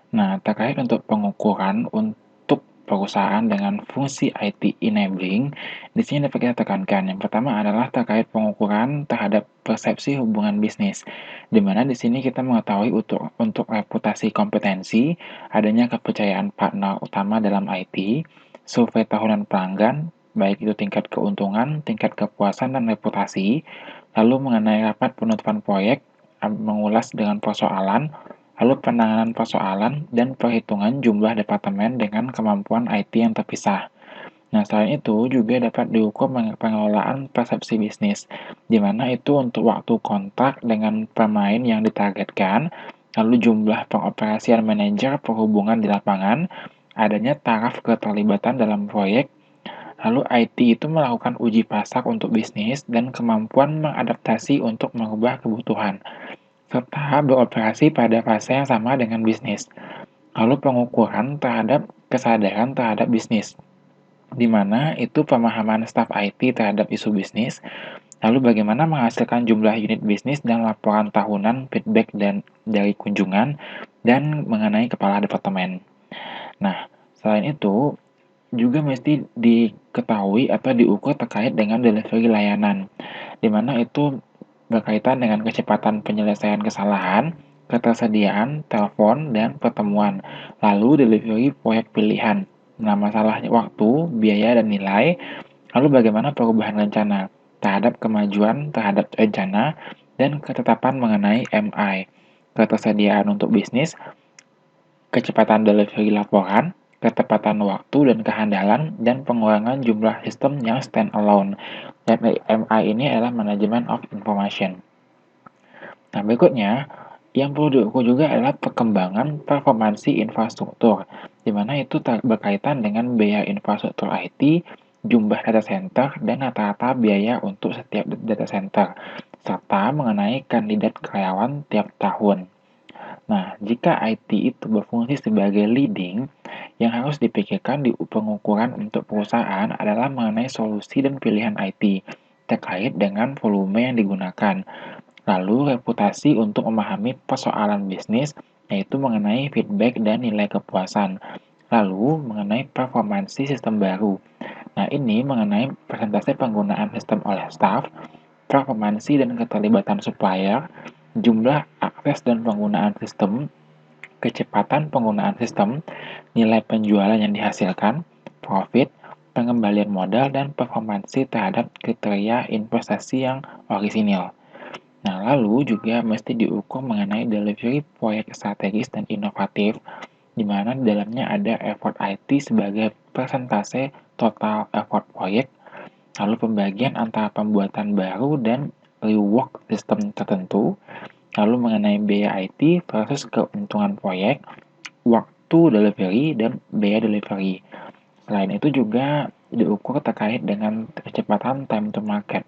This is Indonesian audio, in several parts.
Nah, terkait untuk pengukuran untuk perusahaan dengan fungsi IT enabling, di sini dapat kita tekankan. Yang pertama adalah terkait pengukuran terhadap persepsi hubungan bisnis, di mana di sini kita mengetahui untuk reputasi kompetensi, adanya kepercayaan partner utama dalam IT, survei tahunan pelanggan, baik itu tingkat keuntungan, tingkat kepuasan, dan reputasi, lalu mengenai rapat penutupan proyek, mengulas dengan persoalan, lalu penanganan persoalan dan perhitungan jumlah departemen dengan kemampuan IT yang terpisah. Nah, selain itu juga dapat diukur pengelolaan persepsi bisnis, di mana itu untuk waktu kontrak dengan pemain yang ditargetkan, lalu jumlah pengoperasian manajer perhubungan di lapangan, adanya taraf keterlibatan dalam proyek, lalu IT itu melakukan uji pasar untuk bisnis dan kemampuan mengadaptasi untuk mengubah kebutuhan serta beroperasi pada fase yang sama dengan bisnis. Lalu pengukuran terhadap kesadaran terhadap bisnis, di mana itu pemahaman staf IT terhadap isu bisnis, lalu bagaimana menghasilkan jumlah unit bisnis dan laporan tahunan, feedback dan dari kunjungan, dan mengenai kepala departemen. Nah, selain itu, juga mesti diketahui atau diukur terkait dengan delivery layanan, di mana itu berkaitan dengan kecepatan penyelesaian kesalahan, ketersediaan telepon, dan pertemuan, lalu delivery proyek pilihan. Nah, masalahnya waktu, biaya, dan nilai, lalu bagaimana perubahan rencana terhadap kemajuan terhadap rencana, dan ketetapan mengenai MI, ketersediaan untuk bisnis, kecepatan delivery laporan, ketepatan waktu dan kehandalan, dan pengurangan jumlah sistem yang standalone. Dan MI ini adalah Management of Information. Nah, berikutnya, yang perlu diukur juga adalah perkembangan performansi infrastruktur, di mana itu berkaitan dengan biaya infrastruktur IT, jumlah data center, dan rata-rata biaya untuk setiap data center, serta mengenai kandidat karyawan tiap tahun. Nah, jika IT itu berfungsi sebagai leading, yang harus dipikirkan di pengukuran untuk perusahaan adalah mengenai solusi dan pilihan IT terkait dengan volume yang digunakan. Lalu, reputasi untuk memahami persoalan bisnis, yaitu mengenai feedback dan nilai kepuasan. Lalu, mengenai performansi sistem baru. Nah, ini mengenai persentase penggunaan sistem oleh staff, performansi dan keterlibatan supplier, jumlah akses dan penggunaan sistem, kecepatan penggunaan sistem, nilai penjualan yang dihasilkan, profit, pengembalian modal, dan performansi terhadap kriteria investasi yang orisinil. Nah, lalu juga mesti diukur mengenai delivery proyek strategis dan inovatif, di mana di dalamnya ada effort IT sebagai persentase total effort proyek, lalu pembagian antara pembuatan baru dan rework sistem tertentu, lalu mengenai biaya IT versus keuntungan proyek, waktu delivery, dan biaya delivery. Selain itu juga diukur terkait dengan kecepatan time to market,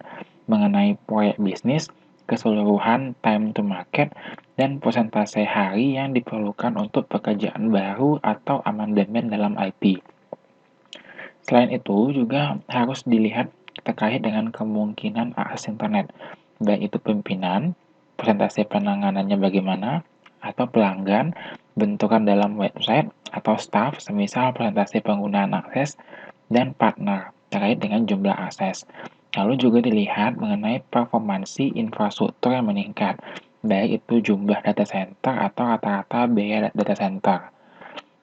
mengenai proyek bisnis, keseluruhan time to market, dan persentase hari yang diperlukan untuk pekerjaan baru atau amandemen dalam IT. Selain itu, juga harus dilihat terkait dengan kemungkinan akses internet, baik itu pimpinan, presentasi penanganannya bagaimana, atau pelanggan, bentukan dalam website, atau staff, semisal presentasi penggunaan akses, dan partner terkait dengan jumlah akses. Lalu juga dilihat mengenai performansi infrastruktur yang meningkat, baik itu jumlah data center atau rata-rata biaya data center.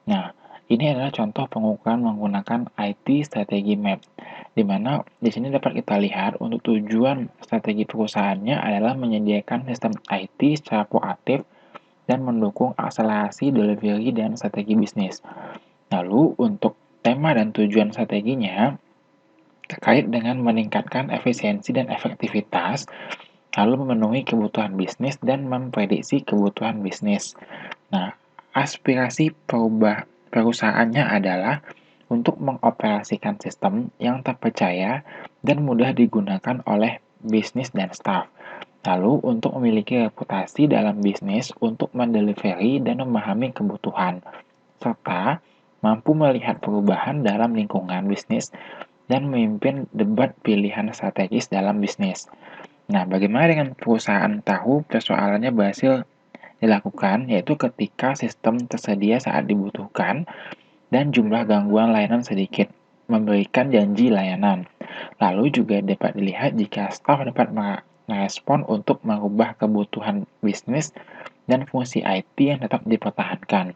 Nah, ini adalah contoh pengukuran menggunakan IT strategi map, di mana di sini dapat kita lihat untuk tujuan strategi perusahaannya adalah menyediakan sistem IT secara proaktif dan mendukung akselerasi delivery dan strategi bisnis. Lalu, untuk tema dan tujuan strateginya terkait dengan meningkatkan efisiensi dan efektivitas, lalu memenuhi kebutuhan bisnis dan memprediksi kebutuhan bisnis. Nah, aspirasi perusahaannya adalah untuk mengoperasikan sistem yang terpercaya dan mudah digunakan oleh bisnis dan staff. Lalu, untuk memiliki reputasi dalam bisnis untuk mendelivery dan memahami kebutuhan, serta mampu melihat perubahan dalam lingkungan bisnis dan memimpin debat pilihan strategis dalam bisnis. Nah, bagaimana dengan perusahaan tahu persoalannya berhasil dilakukan, yaitu ketika sistem tersedia saat dibutuhkan dan jumlah gangguan layanan sedikit, memberikan janji layanan. Lalu juga dapat dilihat jika staf dapat merespon untuk mengubah kebutuhan bisnis dan fungsi IT yang tetap dipertahankan.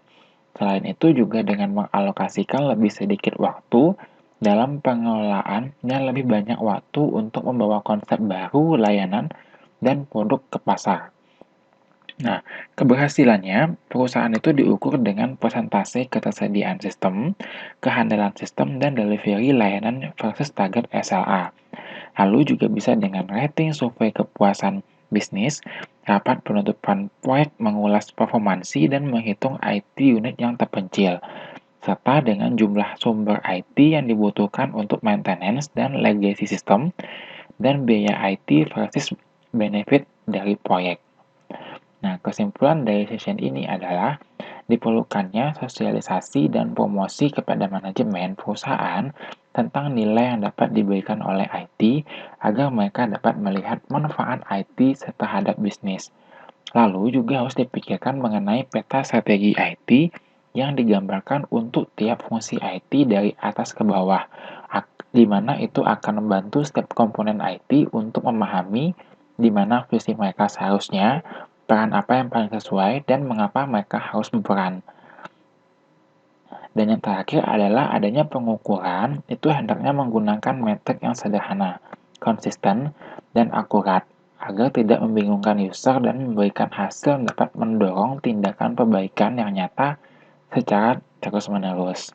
Selain itu juga dengan mengalokasikan lebih sedikit waktu dalam pengelolaan dan lebih banyak waktu untuk membawa konsep baru layanan dan produk ke pasar. Nah, keberhasilannya, perusahaan itu diukur dengan persentase ketersediaan sistem, kehandalan sistem, dan delivery layanan versus target SLA. Lalu juga bisa dengan rating survei kepuasan bisnis, rapat penutupan proyek mengulas performansi dan menghitung IT unit yang terpencil, serta dengan jumlah sumber IT yang dibutuhkan untuk maintenance dan legacy system, dan biaya IT versus benefit dari proyek. Nah, kesimpulan dari session ini adalah diperlukannya sosialisasi dan promosi kepada manajemen perusahaan tentang nilai yang dapat diberikan oleh IT agar mereka dapat melihat manfaat IT terhadap bisnis. Lalu juga harus dipikirkan mengenai peta strategi IT yang digambarkan untuk tiap fungsi IT dari atas ke bawah, di mana itu akan membantu setiap komponen IT untuk memahami di mana visi mereka seharusnya, peran apa yang paling sesuai, dan mengapa mereka harus berperan. Dan yang terakhir adalah adanya pengukuran, itu hendaknya menggunakan metrik yang sederhana, konsisten, dan akurat, agar tidak membingungkan user dan memberikan hasil yang dapat mendorong tindakan perbaikan yang nyata secara terus-menerus.